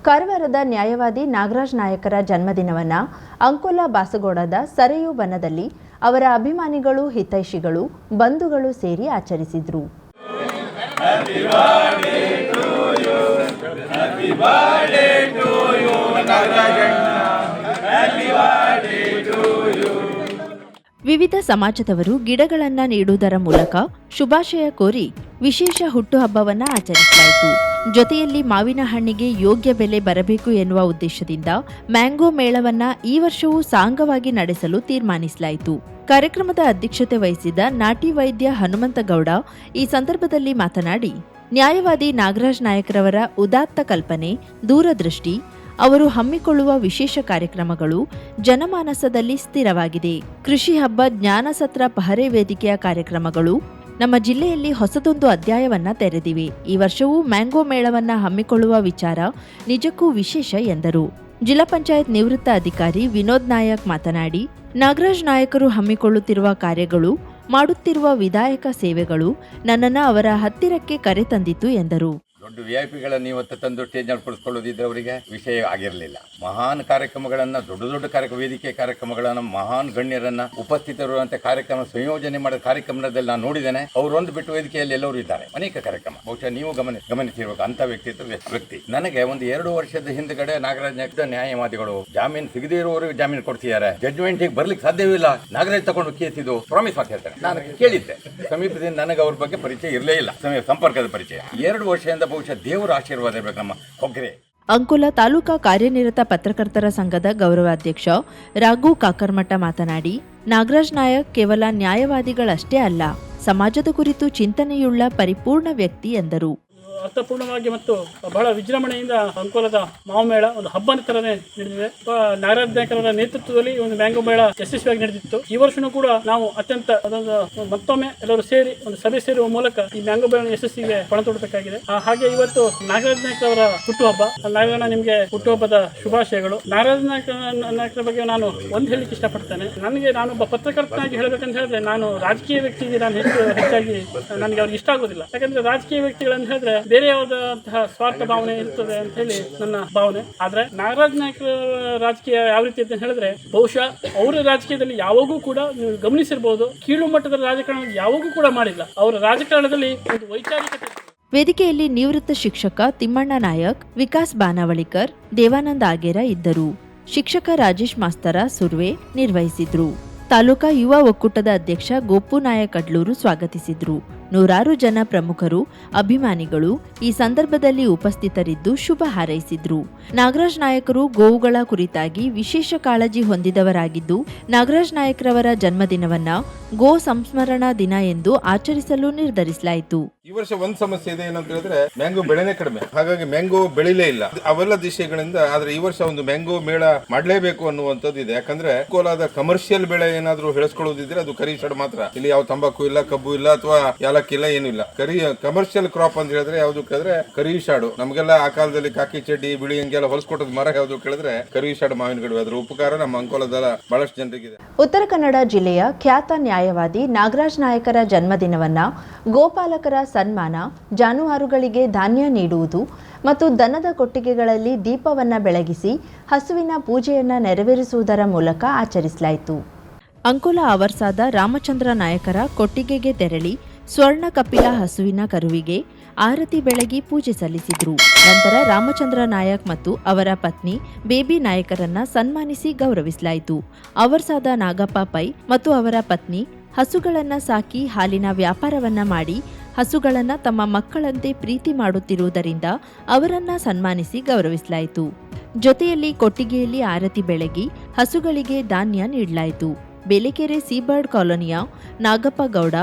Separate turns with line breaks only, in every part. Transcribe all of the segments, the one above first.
ಕಾರವಾರದ ನ್ಯಾಯವಾದಿ ನಾಗರಾಜ್ ನಾಯಕರ ಜನ್ಮದಿನವನ್ನು ಅಂಕೋಲಾ ಬಾಸಗೋಡದ ಸರೆಯು ವನದಲ್ಲಿ ಅವರ ಅಭಿಮಾನಿಗಳು, ಹಿತೈಷಿಗಳು, ಬಂಧುಗಳು ಸೇರಿ ಆಚರಿಸಿದರು. ವಿವಿಧ ಸಮಾಜದವರು ಗಿಡಗಳನ್ನು ನೀಡುವುದರ ಮೂಲಕ ಶುಭಾಶಯ ಕೋರಿ ವಿಶೇಷ ಹುಟ್ಟುಹಬ್ಬವನ್ನು ಆಚರಿಸಲಾಯಿತು. ಜೊತೆಯಲ್ಲಿ ಮಾವಿನ ಹಣ್ಣಿಗೆ ಯೋಗ್ಯ ಬೆಲೆ ಬರಬೇಕು ಎನ್ನುವ ಉದ್ದೇಶದಿಂದ ಮ್ಯಾಂಗೋ ಮೇಳವನ್ನ ಈ ವರ್ಷವೂ ಸಾಂಗವಾಗಿ ನಡೆಸಲು ತೀರ್ಮಾನಿಸಲಾಯಿತು. ಕಾರ್ಯಕ್ರಮದ ಅಧ್ಯಕ್ಷತೆ ವಹಿಸಿದ ನಾಟಿ ವೈದ್ಯ ಹನುಮಂತಗೌಡ ಈ ಸಂದರ್ಭದಲ್ಲಿ ಮಾತನಾಡಿ, ನ್ಯಾಯವಾದಿ ನಾಗರಾಜ್ ನಾಯಕರವರ ಉದಾತ್ತ ಕಲ್ಪನೆ, ದೂರದೃಷ್ಟಿ, ಅವರು ಹಮ್ಮಿಕೊಳ್ಳುವ ವಿಶೇಷ ಕಾರ್ಯಕ್ರಮಗಳು ಜನಮಾನಸದಲ್ಲಿ ಸ್ಥಿರವಾಗಿದೆ. ಕೃಷಿ ಹಬ್ಬ, ಜ್ಞಾನ ಸತ್ರ, ಪಹರೆ ವೇದಿಕೆಯ ಕಾರ್ಯಕ್ರಮಗಳು ನಮ್ಮ ಜಿಲ್ಲೆಯಲ್ಲಿ ಹೊಸದೊಂದು ಅಧ್ಯಾಯವನ್ನ ತೆರೆದಿವೆ. ಈ ವರ್ಷವೂ ಮ್ಯಾಂಗೋ ಮೇಳವನ್ನ ಹಮ್ಮಿಕೊಳ್ಳುವ ವಿಚಾರ ನಿಜಕ್ಕೂ ವಿಶೇಷ ಎಂದರು. ಜಿಲ್ಲಾ ಪಂಚಾಯತ್ ನಿವೃತ್ತ ಅಧಿಕಾರಿ ವಿನೋದ್ ನಾಯಕ್ ಮಾತನಾಡಿ, ನಾಗರಾಜ್ ನಾಯಕರು ಹಮ್ಮಿಕೊಳ್ಳುತ್ತಿರುವ ಕಾರ್ಯಗಳು, ಮಾಡುತ್ತಿರುವ ವಿಧಾಯಕ ಸೇವೆಗಳು ನನ್ನನ್ನು ಅವರ ಹತ್ತಿರಕ್ಕೆ ಕರೆತಂದಿತು ಎಂದರು.
ದೊಡ್ಡ ವಿಐಪಿಗಳನ್ನು ಇವತ್ತು ತಂದು ಸ್ಟೇಜ್ ನಡ್ಪಡಿಸ್ಕೊಳ್ಳೋದಿದ್ರೆ ಅವರಿಗೆ ವಿಷಯ ಆಗಿರಲಿಲ್ಲ. ಮಹಾನ್ ಕಾರ್ಯಕ್ರಮಗಳನ್ನು, ದೊಡ್ಡ ಕಾರ್ಯಕ್ರಮ, ವೇದಿಕೆ ಕಾರ್ಯಕ್ರಮಗಳನ್ನು, ಮಹಾನ್ ಗಣ್ಯರನ್ನ ಉಪಸ್ಥಿತರುವಂತೆ ಕಾರ್ಯಕ್ರಮ ಸಂಯೋಜನೆ ಮಾಡಿದ ಕಾರ್ಯಕ್ರಮದಲ್ಲಿ ನಾನು ನೋಡಿದ್ದೇನೆ. ಅವರೊಂದು ಬಿಟ್ಟು ವೇದಿಕೆಯಲ್ಲಿ ಎಲ್ಲರೂ ಇದ್ದಾರೆ. ಅನೇಕ ಕಾರ್ಯಕ್ರಮ ಬಹುಶಃ ನೀವು ಗಮನಿಸಿರ್ಬೇಕು. ಅಂತ ವ್ಯಕ್ತಿ ನನಗೆ ಒಂದು 2 ವರ್ಷದ ಹಿಂದ್ಗಡೆ ನಾಗರಾಜ್ ನಾಯಕ ನ್ಯಾಯವಾದಿಗಳು ಜಾಮೀನು ಸಿಗದೇ ಇರುವವರಿಗೆ ಜಾಮೀನು ಕೊಡ್ತಿದ್ದಾರೆ, ಜಡ್ಜ್ಮೆಂಟ್ ಬರ್ಲಿಕ್ಕೆ ಸಾಧ್ಯವಿಲ್ಲ, ನಾಗರಾಜ್ ತಗೊಂಡು ಕೇಸ್ ಇದು ಪ್ರಾಮಿಸ್ ಅಂತ ಹೇಳ್ತಾರೆ. ನಾನು ಕೇಳಿದ್ದೆ ಸಮೀಪದಿಂದ, ನನಗೆ ಅವ್ರ ಬಗ್ಗೆ ಪರಿಚಯ ಇರಲೇ ಇಲ್ಲ, ಸಂಪರ್ಕದ ಪರಿಚಯ. 2 ವರ್ಷದಿಂದ ಬಹುಶಃ ದೇವರ ಆಶೀರ್ವಾದ ಇರಬೇಕು ನಮ್ಮ ಹೊಗ್ರೆ.
ಅಂಕೋಲಾ ತಾಲೂಕಾ ಕಾರ್ಯನಿರತ ಪತ್ರಕರ್ತರ ಸಂಘದ ಗೌರವಾಧ್ಯಕ್ಷ ರಾಘು ಕಾಕರ್ಮಠ ಮಾತನಾಡಿ, ನಾಗರಾಜ್ ನಾಯಕ್ ಕೇವಲ ನ್ಯಾಯವಾದಿಗಳಷ್ಟೇ ಅಲ್ಲ, ಸಮಾಜದ ಕುರಿತು ಚಿಂತನೆಯುಳ್ಳ ಪರಿಪೂರ್ಣ ವ್ಯಕ್ತಿ ಎಂದರು.
ಅರ್ಥಪೂರ್ಣವಾಗಿ ಮತ್ತು ಬಹಳ ವಿಜೃಂಭಣೆಯಿಂದ ಅಂಕೋಲದ ಮಾವು ಮೇಳ ಒಂದು ಹಬ್ಬದ ತರನೇ ನಡೆದಿದೆ. ನಾಗರಾಜ್ ನಾಯಕರ ನೇತೃತ್ವದಲ್ಲಿ ಒಂದು ಮ್ಯಾಂಗೋ ಮೇಳ ಯಶಸ್ವಿಯಾಗಿ ನಡೆದಿತ್ತು. ಈ ವರ್ಷನೂ ಕೂಡ ನಾವು ಅತ್ಯಂತ ಮತ್ತೊಮ್ಮೆ ಎಲ್ಲರೂ ಸೇರಿ ಒಂದು ಸಭೆ ಸೇರುವ ಮೂಲಕ ಈ ಮ್ಯಾಂಗೋ ಮೇಳ ಯಶಸ್ಸಿಗೆ ಪಣ ತೊಡಬೇಕಾಗಿದೆ. ಹಾಗೆ ಇವತ್ತು ನಾಗರಾಜ್ ನಾಯಕ ಅವರ ಹುಟ್ಟುಹಬ್ಬ. ನಾಗರಾಜ್ ನಿಮಗೆ ಹುಟ್ಟುಹಬ್ಬದ ಶುಭಾಶಯಗಳು. ನಾಗರಾಜ್ ನಾಯಕರ ಬಗ್ಗೆ ನಾನು ಒಂದು ಹೇಳಲಿಕ್ಕೆ ಇಷ್ಟಪಡ್ತೇನೆ. ನಾನೊಬ್ಬ ಪತ್ರಕರ್ತನಾಗಿ ಹೇಳಬೇಕಂತ ಹೇಳಿದ್ರೆ, ನಾನು ರಾಜಕೀಯ ವ್ಯಕ್ತಿಗೆ ನಾನು ಹೆಚ್ಚಾಗಿ ನನಗೆ ಅವ್ರಿಗೆ ಇಷ್ಟ ಆಗೋದಿಲ್ಲ. ಯಾಕಂದ್ರೆ ರಾಜಕೀಯ ವ್ಯಕ್ತಿಗಳಂತ ಹೇಳಿದ್ರೆ ಬೇರೆ ಯಾವುದಂತಹ ಸ್ವಾರ್ಥ ಭಾವನೆ ಇರ್ತದೆ ಅಂತ ಹೇಳಿ ನನ್ನ ಭಾವನೆ. ಆದ್ರೆ ನಾಗರಾಜ್ ನಾಯಕರ ರಾಜಕೀಯ ಯಾವ ರೀತಿ ಅಂತ ಹೇಳಿದ್ರೆ, ಬಹುಶಃ ಅವರ ರಾಜಕೀಯದಲ್ಲಿ ಯಾವಾಗೂ ಕೂಡ ನೀವು ಗಮನಿಸಿರಬಹುದು, ಕೀಳು ಮಟ್ಟದ ರಾಜಕಾರಣ ಯಾವಾಗೂ ಕೂಡ ಮಾಡಿಲ್ಲ. ಅವರ ರಾಜಕಾರಣದಲ್ಲಿ ಒಂದು ವೈಚಾರಿಕತೆ.
ವೇದಿಕೆಯಲ್ಲಿ ನಿವೃತ್ತ ಶಿಕ್ಷಕ ತಿಮ್ಮಣ್ಣ ನಾಯಕ್, ವಿಕಾಸ್ ಬಾನಾವಳಿಕರ್, ದೇವಾನಂದ ಆಗೇರ ಇದ್ದರು. ಶಿಕ್ಷಕ ರಾಜೇಶ್ ಮಾಸ್ತರ ಸುರ್ವೆ ನಿರ್ವಹಿಸಿದ್ರು. ತಾಲೂಕಾ ಯುವ ಒಕ್ಕೂಟದ ಅಧ್ಯಕ್ಷ ಗೋಪು ನಾಯಕ್ ಅಡ್ಲೂರು ಸ್ವಾಗತಿಸಿದ್ರು. ನೂರಾರು ಜನ ಪ್ರಮುಖರು, ಅಭಿಮಾನಿಗಳು ಈ ಸಂದರ್ಭದಲ್ಲಿ ಉಪಸ್ಥಿತರಿದ್ದು ಶುಭ ಹಾರೈಸಿದ್ರು. ನಾಗರಾಜ್ ನಾಯಕರು ಗೋವುಗಳ ಕುರಿತಾಗಿ ವಿಶೇಷ ಕಾಳಜಿ ಹೊಂದಿದವರಾಗಿದ್ದು, ನಾಗರಾಜ್ ನಾಯಕರವರ ಜನ್ಮದಿನವನ್ನ ಗೋ ಸಂಸ್ಮರಣಾ ದಿನ ಎಂದು ಆಚರಿಸಲು ನಿರ್ಧರಿಸಲಾಯಿತು.
ಈ ವರ್ಷ ಒಂದು ಸಮಸ್ಯೆ ಇದೆ ಏನಂತ ಹೇಳಿದ್ರೆ, ಮ್ಯಾಂಗೋ ಬೆಳೆನೇ ಕಡಿಮೆ, ಹಾಗಾಗಿ ಮ್ಯಾಂಗೋ ಬೆಳಿಲೇ ಇಲ್ಲ. ಅವೆಲ್ಲ ದಿಶೆಗಳಿಂದ ಆದ್ರೆ ಈ ವರ್ಷ ಒಂದು ಮ್ಯಾಂಗೋ ಮೇಳ ಮಾಡಲೇಬೇಕು ಅನ್ನುವಂಥದ್ದು ಇದೆ. ಯಾಕಂದ್ರೆ ಕೋಲಾದ ಕಮರ್ಷಿಯಲ್ ಬೆಳೆ ಏನಾದ್ರು ಬೆಳೆಸ್ಕೊಳ್ಳೋದಿದ್ರೆ ಅದು ಕರಿಷಡ್ ಮಾತ್ರ. ಇಲ್ಲಿ ಯಾವ ತಂಬಾಕು ಇಲ್ಲ, ಕಬ್ಬು ಇಲ್ಲ, ಅಥವಾ ಯಾಲಕ್ಕಿಲ್ಲ, ಏನಿಲ್ಲ. ಕಮರ್ಷಿಯಲ್ ಕ್ರಾಪ್ ಅಂತ ಹೇಳಿದ್ರೆ ಯಾವ್ದು ಕೇಳಿದ್ರೆ ಕರಿಷಾಡು. ನಮಗೆಲ್ಲ ಆ ಕಾಲದಲ್ಲಿ ಕಾಕಿ ಚಡ್ಡಿ, ಬಿಳಿ ಅಂಗೆಲ್ಲ ಹೊಲಸ್ಕೊಟ್ಟದ ಮರ ಯಾವ್ದು ಕೇಳಿದ್ರೆ ಕರಿಷಾಡು ಮಾವಿನ ಗಿಡ. ಅದ್ರ ಉಪಕಾರ ನಮ್ಮ ಅಂಕೋಲದ ಬಹಳಷ್ಟು ಜನರಿಗಿದೆ.
ಉತ್ತರ ಕನ್ನಡ ಜಿಲ್ಲೆಯ ಖ್ಯಾತ ನ್ಯಾಯವಾದಿ ನಾಗರಾಜ್ ನಾಯಕರ ಜನ್ಮದಿನವನ್ನ ಗೋಪಾಲಕರ ಸನ್ಮಾನ, ಜಾನುವಾರುಗಳಿಗೆ ಧಾನ್ಯ ನೀಡುವುದು ಮತ್ತು ದನದ ಕೊಟ್ಟಿಗೆಗಳಲ್ಲಿ ದೀಪವನ್ನ ಬೆಳಗಿಸಿ ಹಸುವಿನ ಪೂಜೆಯನ್ನ ನೆರವೇರಿಸುವುದರ ಮೂಲಕ ಆಚರಿಸಲಾಯಿತು. ಅಂಕೋಲಾ ಅವರ್ಸಾದ ರಾಮಚಂದ್ರ ನಾಯಕರ ಕೊಟ್ಟಿಗೆಗೆ ತೆರಳಿ ಸ್ವರ್ಣ ಕಪಿಲ ಹಸುವಿನ ಕರುವಿಗೆ ಆರತಿ ಬೆಳಗಿ ಪೂಜೆ ಸಲ್ಲಿಸಿದ್ರು. ನಂತರ ರಾಮಚಂದ್ರ ನಾಯಕ್ ಮತ್ತು ಅವರ ಪತ್ನಿ ಬೇಬಿ ನಾಯಕರನ್ನ ಸನ್ಮಾನಿಸಿ ಗೌರವಿಸಲಾಯಿತು. ಅವರ್ಸಾದ ನಾಗಪ್ಪ ಪೈ ಮತ್ತು ಅವರ ಪತ್ನಿ ಹಸುಗಳನ್ನ ಸಾಕಿ ಹಾಲಿನ ವ್ಯಾಪಾರವನ್ನ ಮಾಡಿ ಹಸುಗಳನ್ನ ತಮ್ಮ ಮಕ್ಕಳಂತೆ ಪ್ರೀತಿ ಮಾಡುತ್ತಿರುವುದರಿಂದ ಅವರನ್ನ ಸನ್ಮಾನಿಸಿ ಗೌರವಿಸಲಾಯಿತು. ಜೊತೆಯಲ್ಲಿ ಕೊಟ್ಟಿಗೆಯಲ್ಲಿ ಆರತಿ ಬೆಳಗಿ ಹಸುಗಳಿಗೆ ಧಾನ್ಯ ನೀಡಲಾಯಿತು. ಬೇಲೆಕೆರೆ ಸೀಬರ್ಡ್ ಕಾಲೋನಿಯ ನಾಗಪ್ಪ ಗೌಡ,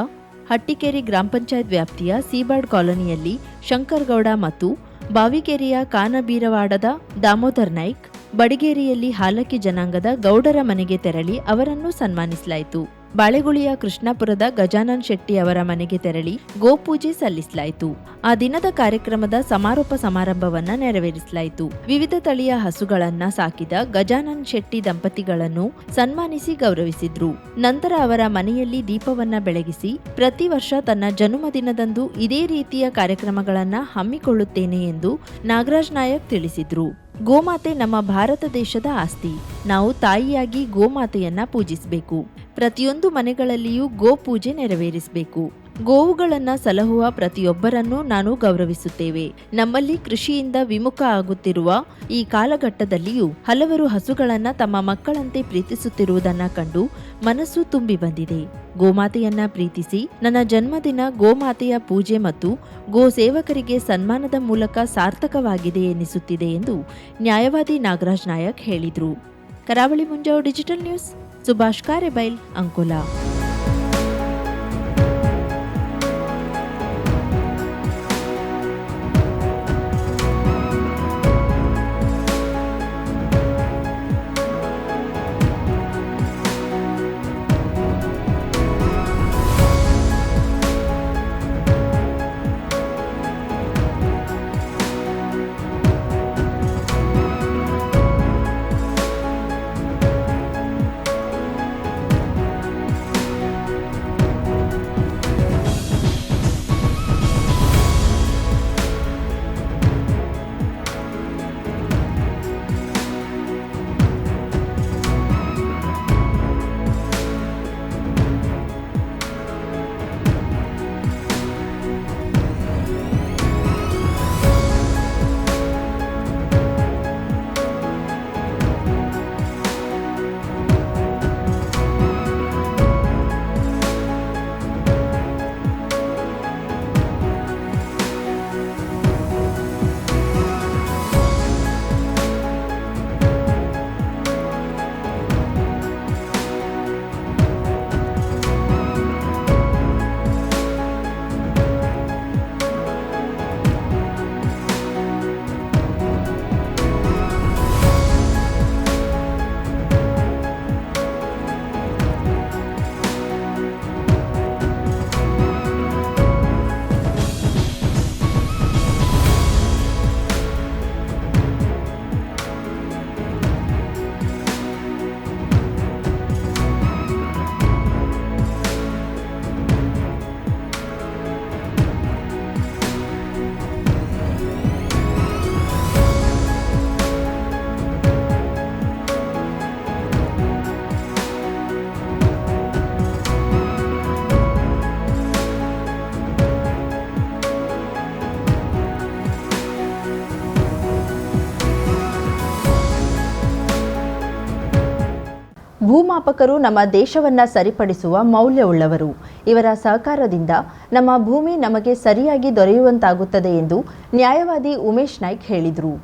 ಹಟ್ಟಿಕೆರೆ ಗ್ರಾಮ ಪಂಚಾಯತ್ ವ್ಯಾಪ್ತಿಯ ಸೀಬರ್ಡ್ ಕಾಲೋನಿಯಲ್ಲಿ ಶಂಕರ್ ಗೌಡ ಮತ್ತು ಬಾವಿಕೆರೆಯ ಕಾನಬೀರವಾಡದ ದಾಮೋದರ್ ನಾಯ್ಕ್, ಬಡಿಗೇರಿಯಲ್ಲಿ ಹಾಲಕ್ಕಿ ಜನಾಂಗದ ಗೌಡರ ಮನೆಗೆ ತೆರಳಿ ಅವರನ್ನು ಸನ್ಮಾನಿಸಲಾಯಿತು. ಬಾಳೆಗುಳಿಯ ಕೃಷ್ಣಾಪುರದ ಗಜಾನನ್ ಶೆಟ್ಟಿ ಅವರ ಮನೆಗೆ ತೆರಳಿ ಗೋಪೂಜೆ ಸಲ್ಲಿಸಲಾಯಿತು. ಆ ದಿನದ ಕಾರ್ಯಕ್ರಮದ ಸಮಾರೋಪ ಸಮಾರಂಭವನ್ನ ನೆರವೇರಿಸಲಾಯಿತು. ವಿವಿಧ ತಳಿಯ ಹಸುಗಳನ್ನ ಸಾಕಿದ ಗಜಾನನ್ ಶೆಟ್ಟಿ ದಂಪತಿಗಳನ್ನು ಸನ್ಮಾನಿಸಿ ಗೌರವಿಸಿದ್ರು. ನಂತರ ಅವರ ಮನೆಯಲ್ಲಿ ದೀಪವನ್ನ ಬೆಳಗಿಸಿ ಪ್ರತಿ ವರ್ಷ ತನ್ನ ಜನ್ಮದಿನದಂದು ಇದೇ ರೀತಿಯ ಕಾರ್ಯಕ್ರಮಗಳನ್ನ ಹಮ್ಮಿಕೊಳ್ಳುತ್ತೇನೆ ಎಂದು ನಾಗರಾಜ್ ನಾಯಕ್ ತಿಳಿಸಿದ್ರು. ಗೋಮಾತೆ ನಮ್ಮ ಭಾರತ ದೇಶದ ಆಸ್ತಿ. ನಾವು ತಾಯಿಯಾಗಿ ಗೋಮಾತೆಯನ್ನ ಪೂಜಿಸಬೇಕು. ಪ್ರತಿಯೊಂದು ಮನೆಗಳಲ್ಲಿಯೂ ಗೋಪೂಜೆ ನೆರವೇರಿಸಬೇಕು. ಗೋವುಗಳನ್ನ ಸಲಹುವ ಪ್ರತಿಯೊಬ್ಬರನ್ನೂ ನಾನು ಗೌರವಿಸುತ್ತೇವೆ. ನಮ್ಮಲ್ಲಿ ಕೃಷಿಯಿಂದ ವಿಮುಖ ಆಗುತ್ತಿರುವ ಈ ಕಾಲಘಟ್ಟದಲ್ಲಿಯೂ ಹಲವರು ಹಸುಗಳನ್ನ ತಮ್ಮ ಮಕ್ಕಳಂತೆ ಪ್ರೀತಿಸುತ್ತಿರುವುದನ್ನ ಕಂಡು ಮನಸ್ಸು ತುಂಬಿ ಬಂದಿದೆ. ಗೋಮಾತೆಯನ್ನ ಪ್ರೀತಿಸಿ ನನ್ನ ಜನ್ಮದಿನ ಗೋಮಾತೆಯ ಪೂಜೆ ಮತ್ತು ಗೋ ಸೇವಕರಿಗೆ ಸನ್ಮಾನದ ಮೂಲಕ ಸಾರ್ಥಕವಾಗಿದೆ ಎನ್ನಿಸುತ್ತಿದೆ ಎಂದು ನ್ಯಾಯವಾದಿ ನಾಗರಾಜ್ ನಾಯಕ್ ಹೇಳಿದರು. ಕರಾವಳಿ ಮುಂಜಾವು ಡಿಜಿಟಲ್ ನ್ಯೂಸ್, ಸುಭಾಷ್ ಕಾರೆಬೈಲ್, ಅಂಕೋಲಾ. ಭೂಮಾಪಕರು ನಮ್ಮ ದೇಶವನ್ನ ಸರಿಪಡಿಸುವ ಮೌಲ್ಯವುಳ್ಳವರು. ಇವರ ಸಹಕಾರದಿಂದ ನಮ್ಮ ಭೂಮಿ ನಮಗೆ ಸರಿಯಾಗಿ ದೊರೆಯುವಂತಾಗುತ್ತದೆ ಎಂದು ನ್ಯಾಯವಾದಿ ಉಮೇಶ್ ನಾಯ್ಕ್ ಹೇಳಿದರು.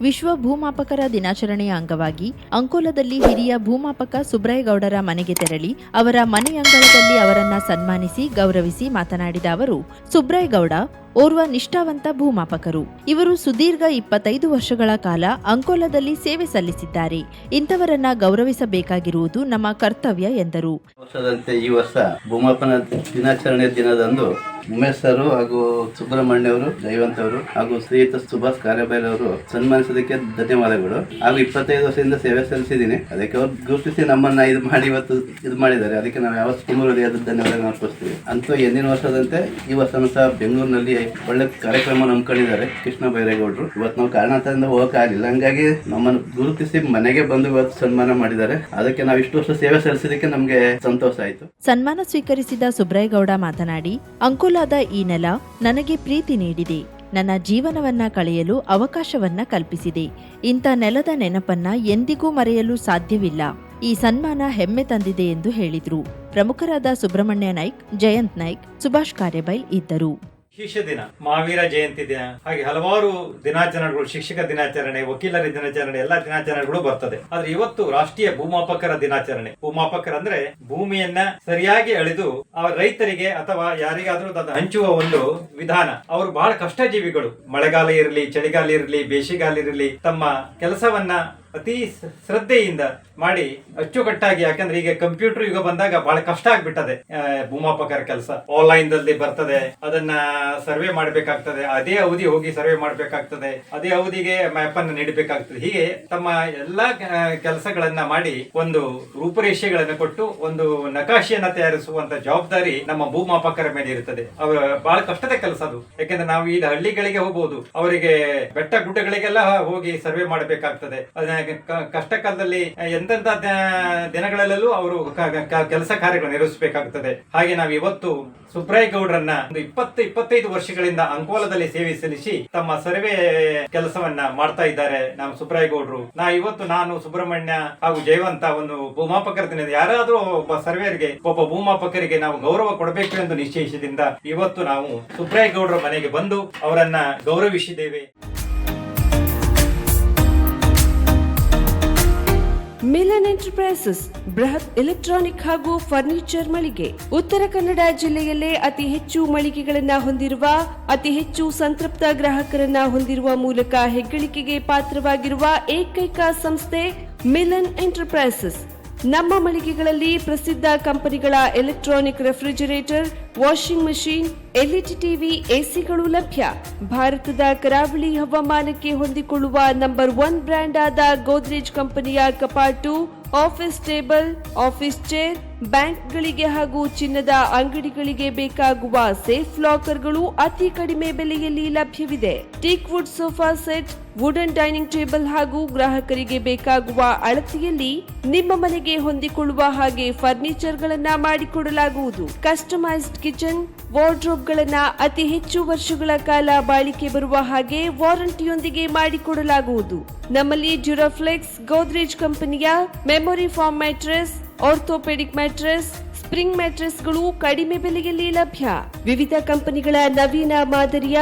ವಿಶ್ವ ಭೂಮಾಪಕರ ದಿನಾಚರಣೆಯ ಅಂಗವಾಗಿ ಅಂಕೋಲದಲ್ಲಿ ಹಿರಿಯ ಭೂಮಾಪಕ ಸುಬ್ರಾಯಗೌಡರ ಮನೆಗೆ ತೆರಳಿ ಅವರ ಮನೆಯಂಗಳದಲ್ಲಿ ಅವರನ್ನ ಸನ್ಮಾನಿಸಿ ಗೌರವಿಸಿ ಮಾತನಾಡಿದ ಅವರು, ಸುಬ್ರಾಯಗೌಡ ಓರ್ವ ನಿಷ್ಠಾವಂತ ಭೂಮಾಪಕರು. ಇವರು ಸುದೀರ್ಘ 25 ವರ್ಷಗಳ ಕಾಲ ಅಂಕೋಲದಲ್ಲಿ ಸೇವೆ ಸಲ್ಲಿಸಿದ್ದಾರೆ. ಇಂಥವರನ್ನ ಗೌರವಿಸಬೇಕಾಗಿರುವುದು ನಮ್ಮ ಕರ್ತವ್ಯ ಎಂದರು.
ವರ್ಷದಂತೆ ಈ ವರ್ಷ ಭೂಮಾಪನ ದಿನಾಚರಣೆ ದಿನದಂದು ಉಮೇಶ್ ಸರ್ ಹಾಗೂ ಸುಬ್ರಹ್ಮಣ್ಯ ಅವರು, ಜಯವಂತ್ ಅವರು ಹಾಗೂ ಶ್ರೀಯುತ ಸುಭಾಷ್ ಕಾರೆಬೈಲ್ ಅವರು ಸನ್ಮಾನಿಸೋದಕ್ಕೆ ಧನ್ಯವಾದಗಳು. ಹಾಗೂ 25 ವರ್ಷದಿಂದ ಸೇವೆ ಸಲ್ಲಿಸಿದ್ದೀನಿ. ಅದಕ್ಕೆ ಅವ್ರು ಗುರುತಿಸಿ ನಮ್ಮನ್ನ ಇದು ಮಾಡಿ ಇವತ್ತು ಇದು ಮಾಡಿದ್ದಾರೆ. ಅದಕ್ಕೆ ನಾವು ಯಾವತ್ತು ತುಂಬ ಹೃದಯದ ಧನ್ಯವಾದ ಅರ್ಪಿಸ್ತೀವಿ. ಅಂತೂ ಎಂದಿನ ವರ್ಷದಂತೆ ಈ ವರ್ಷನೂ ಸಹ ಬೆಂಗಳೂರಿನಲ್ಲಿ ಒಳ್ಳೆ ಕಾರ್ಯಕ್ರಮ ನಂಬ್ಕೊಂಡಿದ್ದಾರೆ ಕೃಷ್ಣ ಬೈರೇಗೌಡರು. ಇವತ್ತು ನಾವು ಕಾರಣಾಂತರದಿಂದ ಹೋಗಕ್ಕಾಗಲಿಲ್ಲ, ಹಂಗಾಗಿ ನಮ್ಮನ್ನು ಗುರುತಿಸಿ ಮನೆಗೆ ಬಂದು ಇವತ್ತು ಸನ್ಮಾನ ಮಾಡಿದ್ದಾರೆ. ಅದಕ್ಕೆ ನಾವು ಇಷ್ಟು ವರ್ಷ ಸೇವೆ ಸಲ್ಲಿಸಿದಕ್ಕೆ ನಮಗೆ ಸಂತೋಷ ಆಯಿತು.
ಸನ್ಮಾನ ಸ್ವೀಕರಿಸಿದ ಸುಬ್ರಾಯಗೌಡ ಮಾತನಾಡಿ, ಅಂಕೋಲಾದ ಈ ನೆಲ ನನಗೆ ಪ್ರೀತಿ ನೀಡಿದೆ, ನನ್ನ ಜೀವನವನ್ನ ಕಳೆಯಲು ಅವಕಾಶವನ್ನ ಕಲ್ಪಿಸಿದೆ. ಇಂಥ ನೆಲದ ನೆನಪನ್ನ ಎಂದಿಗೂ ಮರೆಯಲು ಸಾಧ್ಯವಿಲ್ಲ. ಈ ಸನ್ಮಾನ ಹೆಮ್ಮೆ ತಂದಿದೆ ಎಂದು ಹೇಳಿದರು. ಪ್ರಮುಖರಾದ ಸುಬ್ರಹ್ಮಣ್ಯ ನಾಯ್ಕ್, ಜಯಂತ್ ನಾಯ್ಕ್, ಸುಭಾಷ್ ಕಾರೆಬೈಲ್ ಇದ್ದರು.
ಶಿಕ್ಷಕ ದಿನ, ಮಹಾವೀರ ಜಯಂತಿ ದಿನ, ಹಾಗೆ ಹಲವಾರು ದಿನಾಚರಣೆಗಳು, ಶಿಕ್ಷಕ ದಿನಾಚರಣೆ, ವಕೀಲರ ದಿನಾಚರಣೆ, ಎಲ್ಲಾ ದಿನಾಚರಣೆಗಳು ಬರ್ತದೆ. ಆದ್ರೆ ಇವತ್ತು ರಾಷ್ಟ್ರೀಯ ಭೂಮಾಪಕರ ದಿನಾಚರಣೆ. ಭೂಮಾಪಕರಂದ್ರೆ ಭೂಮಿಯನ್ನ ಸರಿಯಾಗಿ ಅಳೆದು ರೈತರಿಗೆ ಅಥವಾ ಯಾರಿಗಾದ್ರೂ ಅದನ್ನು ಹಂಚುವ ಒಂದು ವಿಧಾನ. ಅವರು ಬಹಳ ಕಷ್ಟಜೀವಿಗಳು. ಮಳೆಗಾಲ ಇರಲಿ, ಚಳಿಗಾಲ ಇರಲಿ, ಬೇಸಿಗೆಗಾಲ ಇರಲಿ, ತಮ್ಮ ಕೆಲಸವನ್ನ ಅತಿ ಶ್ರದ್ಧೆಯಿಂದ ಮಾಡಿ ಅಚ್ಚುಕಟ್ಟಾಗಿ, ಯಾಕಂದ್ರೆ ಈಗ ಕಂಪ್ಯೂಟರ್ ಯುಗ ಬಂದಾಗ ಬಹಳ ಕಷ್ಟ ಆಗ್ಬಿಟ್ಟದೆ. ಭೂಮಾಪಕರ ಕೆಲಸ ಆನ್ಲೈನ್ ದಲ್ಲಿ ಬರ್ತದೆ, ಅದನ್ನ ಸರ್ವೆ ಮಾಡಬೇಕಾಗ್ತದೆ, ಅದೇ ಅವಧಿ ಹೋಗಿ ಸರ್ವೆ ಮಾಡಬೇಕಾಗ್ತದೆ, ಅದೇ ಅವಧಿಗೆ ಮ್ಯಾಪ್ ಅನ್ನು ನೀಡಬೇಕಾಗ್ತದೆ. ಹೀಗೆ ತಮ್ಮ ಎಲ್ಲಾ ಕೆಲಸಗಳನ್ನ ಮಾಡಿ ಒಂದು ರೂಪರೇಷೆಗಳನ್ನು ಕೊಟ್ಟು ಒಂದು ನಕಾಶೆಯನ್ನ ತಯಾರಿಸುವಂತ ಜವಾಬ್ದಾರಿ ನಮ್ಮ ಭೂಮಾಪಕರ ಮೇಲೆ ಇರುತ್ತದೆ. ಅವರ ಬಹಳ ಕಷ್ಟದ ಕೆಲಸ ಅದು. ಯಾಕಂದ್ರೆ ನಾವು ಈಗ ಹಳ್ಳಿಗಳಿಗೆ ಹೋಗಬಹುದು, ಅವರಿಗೆ ಬೆಟ್ಟ ಗುಡ್ಡಗಳಿಗೆಲ್ಲ ಹೋಗಿ ಸರ್ವೆ ಮಾಡಬೇಕಾಗ್ತದೆ. ಕಷ್ಟ ಕಾಲದಲ್ಲಿ ಎಂತೆಂತ ದಿನಗಳಲ್ಲೂ ಅವರು ಕೆಲಸ ಕಾರ್ಯಗಳು ನಿರ್ವಹಿಸಬೇಕಾಗುತ್ತದೆ. ಹಾಗೆ ನಾವು ಇವತ್ತು ಸುಬ್ರಾಯ ಗೌಡ್ರನ್ನ ಒಂದು 20-25 ವರ್ಷಗಳಿಂದ ಅಂಕೋಲದಲ್ಲಿ ಸೇವೆ ಸಲ್ಲಿಸಿ ತಮ್ಮ ಸರ್ವೆ ಕೆಲಸವನ್ನ ಮಾಡ್ತಾ ಇದ್ದಾರೆ ನಮ್ಮ ಸುಬ್ರಾಯ ಗೌಡ್ರು. ನಾನು ಸುಬ್ರಹ್ಮಣ್ಯ ಹಾಗೂ ಜಯವಂತ ಒಂದು ಭೂಮಾಪಕರ ದಿನದ ಯಾರಾದ್ರೂ ಒಬ್ಬ ಸರ್ವೇರ್ಗೆ, ಒಬ್ಬ ಭೂಮಾಪಕರಿಗೆ ನಾವು ಗೌರವ ಕೊಡಬೇಕು ಎಂದು ನಿಶ್ಚಯಿಸಿದಿಂದ ಇವತ್ತು ನಾವು ಸುಬ್ರಾಯ ಗೌಡ್ರ ಮನೆಗೆ ಬಂದು ಅವರನ್ನ ಗೌರವಿಸಿದ್ದೇವೆ.
ಮಿಲನ್ ಎಂಟರ್ಪ್ರೈಸಸ್ ಬೃಹತ್ ಎಲೆಕ್ಟ್ರಾನಿಕ್ ಹಾಗೂ ಫರ್ನಿಚರ್ ಮಳಿಗೆ. ಉತ್ತರ ಕನ್ನಡ ಜಿಲ್ಲೆಯಲ್ಲೇ ಅತಿ ಹೆಚ್ಚು ಮಳಿಗೆಗಳನ್ನ ಹೊಂದಿರುವ, ಅತಿ ಹೆಚ್ಚು ಸಂತೃಪ್ತ ಗ್ರಾಹಕರನ್ನ ಹೊಂದಿರುವ ಮೂಲಕ ಹೆಗ್ಗಳಿಕೆಗೆ ಪಾತ್ರವಾಗಿರುವ ಏಕೈಕ ಸಂಸ್ಥೆ ಮಿಲನ್ ಎಂಟರ್ಪ್ರೈಸಸ್. ನಮ್ಮ ಮಳಿಗೆಗಳಲ್ಲಿ ಪ್ರಸಿದ್ಧ ಕಂಪನಿಗಳ electronic refrigerator, washing machine, LED TV, ಎಸಿಗಳು ಲಭ್ಯ. ಭಾರತದ ಕರಾವಳಿ ಹವಾಮಾನಕ್ಕೆ ಹೊಂದಿಕೊಳ್ಳುವ ನಂಬರ್ 1 ಬ್ರ್ಯಾಂಡ್ ಆದ ಗೋದ್ರೇಜ್ ಕಂಪನಿಯ ಕಪಾಟು, ಆಫೀಸ್ ಟೇಬಲ್, ಆಫೀಸ್ ಚೇರ್, ಬ್ಯಾಂಕ್ಗಳಿಗೆ ಹಾಗೂ ಚಿನ್ನದ ಅಂಗಡಿಗಳಿಗೆ ಬೇಕಾಗುವ ಸೇಫ್ ಲಾಕರ್ಗಳು ಅತಿ ಕಡಿಮೆ ಬೆಲೆಯಲ್ಲಿ ಲಭ್ಯವಿದೆ. Teak wood sofa set, wooden dining table ಹಾಗೂ ಗ್ರಾಹಕರಿಗೆ ಬೇಕಾಗುವ ಅಳತೆಯಲ್ಲಿ ನಿಮ್ಮ ಮನೆಗೆ ಹೊಂದಿಕೊಳ್ಳುವ ಹಾಗೆ ಫರ್ನಿಚರ್ಗಳನ್ನ ಮಾಡಿಕೊಡಲಾಗುವುದು. ಕಸ್ಟಮೈಸ್ಡ್ ಕಿಚನ್, ವಾರ್ಡ್ರೋಬ್ಗಳನ್ನ ಅತಿ ಹೆಚ್ಚು ವರ್ಷಗಳ ಕಾಲ ಬಾಳಿಕೆ ಬರುವ ಹಾಗೆ ವಾರಂಟಿಯೊಂದಿಗೆ ಮಾಡಿಕೊಡಲಾಗುವುದು. ನಮ್ಮಲ್ಲಿ ಡ್ಯೂರಾಫ್ಲೆಕ್ಸ್, ಗೋದ್ರೇಜ್ ಕಂಪನಿಯ memory foam mattress, orthopaedic mattress, spring ಮ್ಯಾಟ್ರೆಸ್ಗಳು ಕಡಿಮೆ ಬೆಲೆಯಲ್ಲಿ ಲಭ್ಯ. ವಿವಿಧ ಕಂಪನಿಗಳ ನವೀನ ಮಾದರಿಯ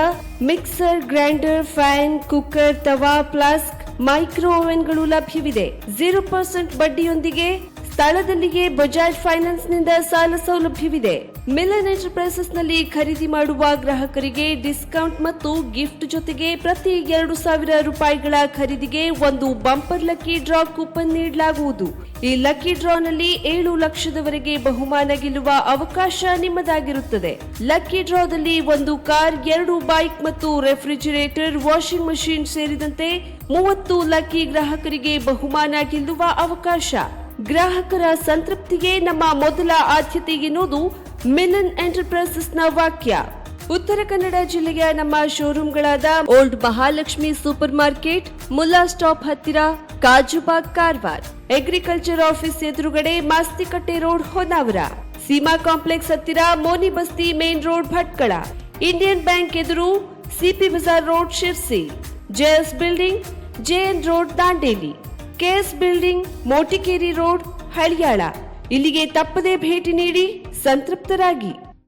ಮಿಕ್ಸರ್, ಗ್ರೈಂಡರ್, ಫ್ಯಾನ್, ಕುಕ್ಕರ್, ತವಾ, ಫ್ಲಾಸ್ಕ್, ಮೈಕ್ರೋ ಓವೆನ್ಗಳು ಲಭ್ಯವಿದೆ. 0% ಬಡ್ಡಿಯೊಂದಿಗೆ ಸ್ಥಳದಲ್ಲಿಯೇ ಬಜಾಜ್ ಫೈನಾನ್ಸ್ ನಿಂದ ಸಾಲ ಸೌಲಭ್ಯವಿದೆ. ಮಿಲನ್ ಎಂಟರ್ಪ್ರೈಸಸ್ ನಲ್ಲಿ ಖರೀದಿ ಮಾಡುವ ಗ್ರಾಹಕರಿಗೆ ಡಿಸ್ಕೌಂಟ್ ಮತ್ತು ಗಿಫ್ಟ್ ಜೊತೆಗೆ ಪ್ರತಿ 2,000 ರೂಪಾಯಿಗಳ ಖರೀದಿಗೆ ಒಂದು ಬಂಪರ್ ಲಕ್ಕಿ ಡ್ರಾ ಕೂಪನ್ ನೀಡಲಾಗುವುದು. ಈ ಲಕ್ಕಿ ಡ್ರಾನಲ್ಲಿ 7 ಲಕ್ಷದವರೆಗೆ ಬಹುಮಾನ ಗೆಲ್ಲುವ ಅವಕಾಶ ನಿಮ್ಮದಾಗಿರುತ್ತದೆ. ಲಕ್ಕಿ ಡ್ರಾದಲ್ಲಿ 1 ಕಾರ್, 2 ಬೈಕ್ ಮತ್ತು ರೆಫ್ರಿಜರೇಟರ್, ವಾಷಿಂಗ್ ಮಷೀನ್ ಸೇರಿದಂತೆ 30 ಲಕ್ಕಿ ಗ್ರಾಹಕರಿಗೆ ಬಹುಮಾನ ಗೆಲ್ಲುವ ಅವಕಾಶ. ಗ್ರಾಹಕರ ಸಂತೃಪ್ತಿಗೆ ನಮ್ಮ ಮೊದಲ ಆದ್ಯತೆ ಎನ್ನುವುದು ಮಿಲನ್ ಎಂಟರ್ಪ್ರೈಸಸ್ನ ವಾಕ್ಯ. ಉತ್ತರ ಕನ್ನಡ ಜಿಲ್ಲೆಯ ನಮ್ಮ ಶೋರೂಮ್ಗಳಾದ old Mahalakshmi super market, Mulla stop ಹತ್ತಿರ, ಕಾಜುಬಾಗ್, ಕಾರವಾರ, ಅಗ್ರಿಕಲ್ಚರ್ ಆಫೀಸ್ ಎದುರುಗಡೆ, ಮಾಸ್ತಿಕಟ್ಟೆ ರೋಡ್, ಹೊನ್ನಾವರ, ಸೀಮಾ ಕಾಂಪ್ಲೆಕ್ಸ್ ಹತ್ತಿರ, Moni Basti main road, Bhatkal, Indian bank ಎದುರು, CP Bazaar road, Sirsi, JS building, JN road, Dandeli, KS building, Motikeri road, Haliyal. ಇಲ್ಲಿಗೆ ತಪ್ಪದೇ ಭೇಟಿ ನೀಡಿ ಸಂತೃಪ್ತರಾಗಿ.